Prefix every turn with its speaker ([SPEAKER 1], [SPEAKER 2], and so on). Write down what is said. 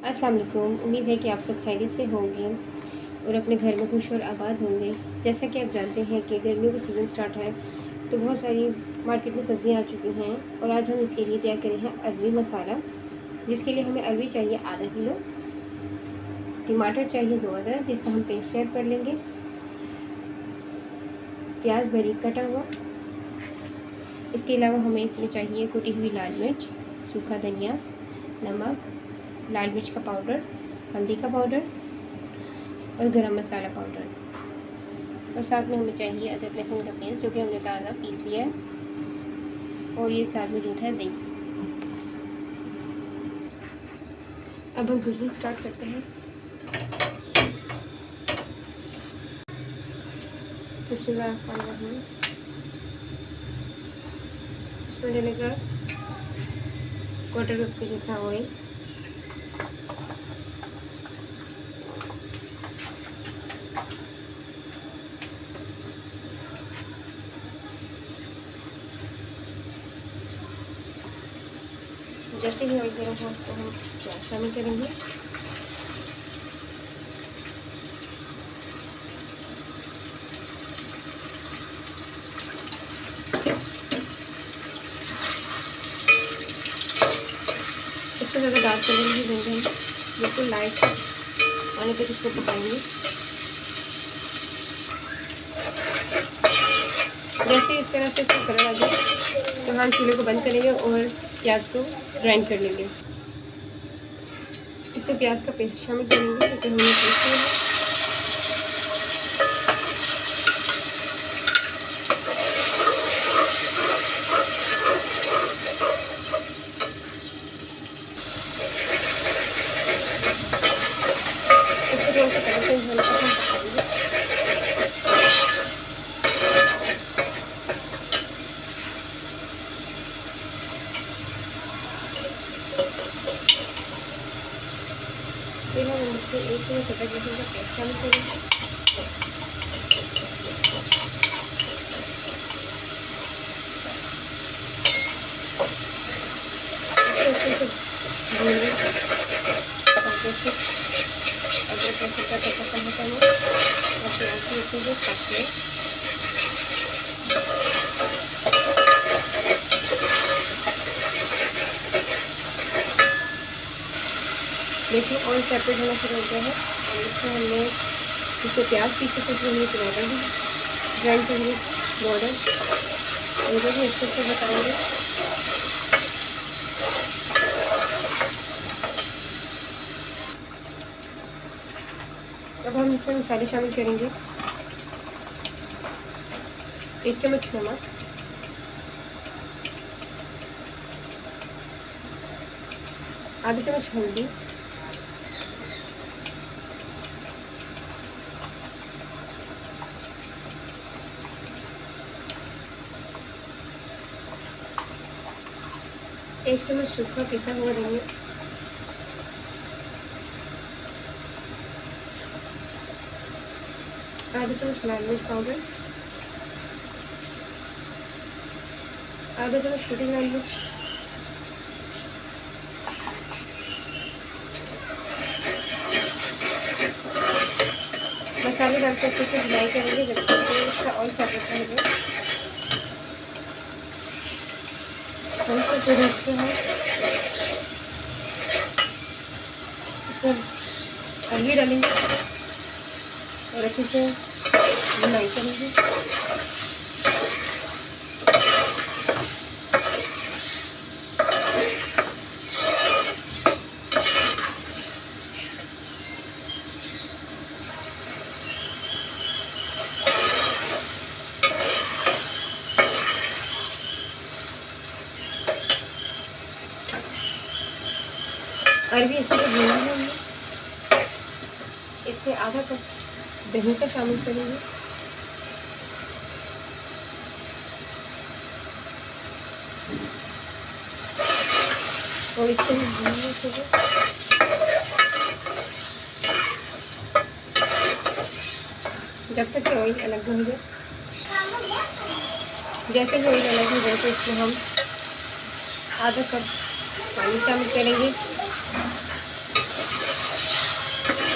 [SPEAKER 1] अस्सलाम वालेकुम। उम्मीद है कि आप सब खैरियत से होंगे और अपने घर में खुश और आबाद होंगे। जैसा कि आप जानते हैं कि गर्मियों का सीज़न स्टार्ट है तो बहुत सारी मार्केट में सब्ज़ियाँ आ चुकी हैं और आज हम इसके लिए तैयार करें हैं अरवी मसाला, जिसके लिए हमें अरवी चाहिए आधा किलो, टमाटर चाहिए 2 अदद जिसका हम पेस्ट तैयार कर लेंगे, प्याज बारीक कटा हुआ, इसके अलावा हमें इसमें चाहिए कुटी हुई लाल मिर्च, सूखा धनिया, नमक, लाल मिर्च का पाउडर, हल्दी का पाउडर और गरम मसाला पाउडर, और साथ में हमें चाहिए अदरक लहसुन का पेस्ट जो कि हमने ताज़ा पीस लिया है, और ये साथ में दूध है दही। अब हम कुकिंग स्टार्ट करते हैं। इसमें डालेगा क्वार्टर कप के जितना ऑयल, जैसे ही ऑयल गर्म हो उसको हम प्याज शामिल करेंगे। इसको ज़्यादा डार्क कलर नहीं देंगे, हम बिल्कुल लाइट आने तक इसको पकाएंगे। जैसे इस तरह से इसका कलर आ जाए तो हम चूल्हे को बंद करेंगे और प्याज को ग्राइंड कर लेंगे। इसमें प्याज का पेस्ट शामिल करेंगे क्योंकि हमने पेस्ट किया है। इसको थोड़ा सा कलर चेंज होने तक हम पकाएंगे। फिर हम इसमें एक किलो अदरक लहसुन का पेस्ट शामिल करेंगे। अच्छे से भूनेंगे ताकि अदरक लहसुन का कच्चापन हटा हो और प्याज भी अच्छे से पक जाए। देखिए ऑयल सेपरेट होना शुरू हो गया है और इसमें हमने इसको प्याज पीछे से हमने टमाटर भी ग्राइंड करेंगे पाउडर, इनको भी अच्छे से बताएंगे। अब हम इसमें मसाले शामिल करेंगे। 1 चम्मच नमक, आधा चम्मच हल्दी, एक चम्मच सूखा पिसा हुआ धनिया, आधा चम्मच लाल मिर्च पाउडर, आधा चम्मच छोटी लाल मिर्च, मसाले डाल के अच्छे से भुनाई करेंगे जब तक इसका ऑयल सेपरेट रहेगा। हम से फिर रखते हैं इसमें अरवी डालेंगे और अच्छे से भुनाई करेंगे। अरवी अच्छे से भूनना है हमने। इसमें आधा कप दही का शामिल करेंगे, और इसको भूनेंगे अच्छे से। जब तक ऑयल अलग हो जाए, जैसे ही ऑयल अलग हो जाए तो इसमें हम आधा कप पानी शामिल करेंगे